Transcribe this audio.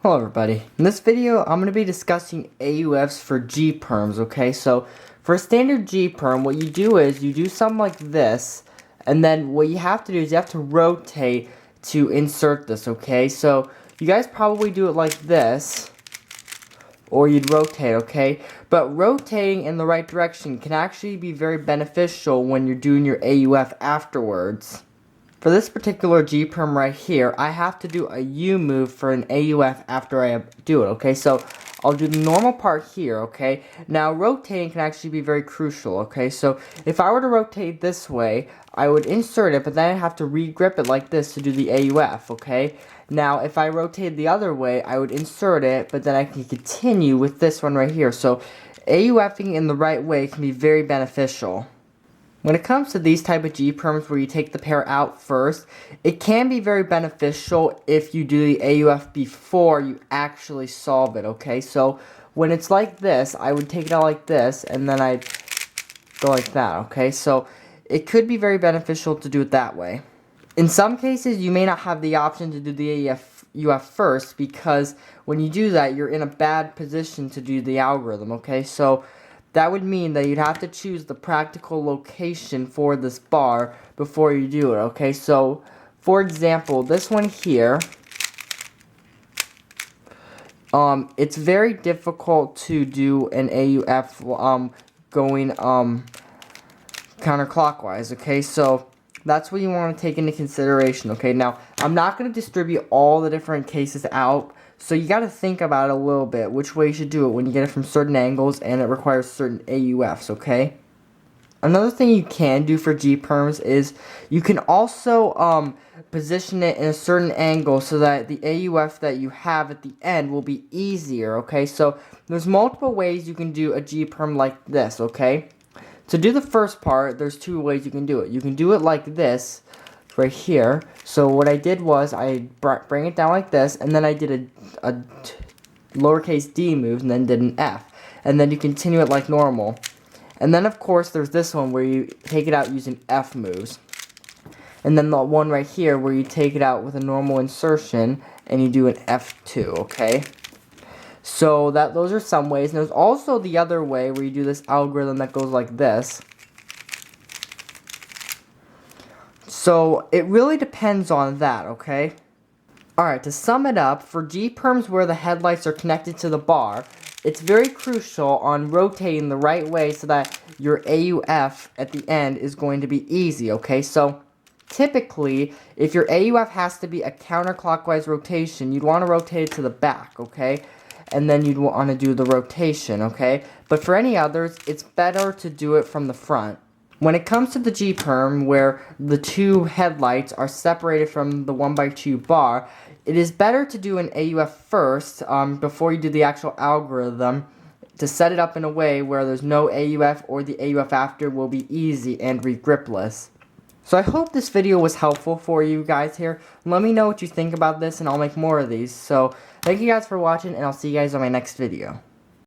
Hello everybody. In this video, I'm going to be discussing AUFs for G Perms, okay? So, for a standard G Perm, what you do is you do something like this, and then what you have to do is you have to rotate to insert this, okay? So, you guys probably do it like this, or you'd rotate, okay? But rotating in the right direction can actually be very beneficial when you're doing your AUF afterwards. For this particular G Perm right here, I have to do a U move for an AUF after I do it, okay? So, I'll do the normal part here, okay? Now, rotating can actually be very crucial, okay? So, if I were to rotate this way, I would insert it, but then I'd have to re-grip it like this to do the AUF, okay? Now, if I rotate the other way, I would insert it, but then I can continue with this one right here. So, AUFing in the right way can be very beneficial. When it comes to these type of G Perms where you take the pair out first, it can be very beneficial if you do the AUF before you actually solve it, okay? So, when it's like this, I would take it out like this, and then I'd go like that, okay? So, it could be very beneficial to do it that way. In some cases, you may not have the option to do the AUF first, because when you do that, you're in a bad position to do the algorithm, okay? So, that would mean that you'd have to choose the practical location for this bar before you do it, okay? So, for example, this one here, it's very difficult to do an AUF going counterclockwise, okay? So, that's what you want to take into consideration, okay? Now, I'm not going to distribute all the different cases out, so you got to think about it a little bit, which way you should do it when you get it from certain angles and it requires certain AUFs, okay? Another thing you can do for G Perms is you can also position it in a certain angle so that the AUF that you have at the end will be easier, okay? So there's multiple ways you can do a G Perm like this, okay? To do the first part, there's two ways you can do it. You can do it like this, right here. So what I did was I bring it down like this, and then I did a lowercase d move, and then did an F. And then you continue it like normal. And then of course there's this one where you take it out using F moves. And then the one right here where you take it out with a normal insertion, and you do an F2, okay? So those are some ways. And there's also the other way where you do this algorithm that goes like this. So, it really depends on that, okay? Alright, to sum it up, for G Perms where the headlights are connected to the bar, it's very crucial on rotating the right way so that your AUF at the end is going to be easy, okay? So, typically, if your AUF has to be a counterclockwise rotation, you'd want to rotate it to the back, okay? And then you'd want to do the rotation, okay? But for any others, it's better to do it from the front. When it comes to the G Perm, where the two headlights are separated from the 1x2 bar, it is better to do an AUF first before you do the actual algorithm to set it up in a way where there's no AUF or the AUF after will be easy and regripless. So I hope this video was helpful for you guys here. Let me know what you think about this and I'll make more of these. So thank you guys for watching and I'll see you guys on my next video.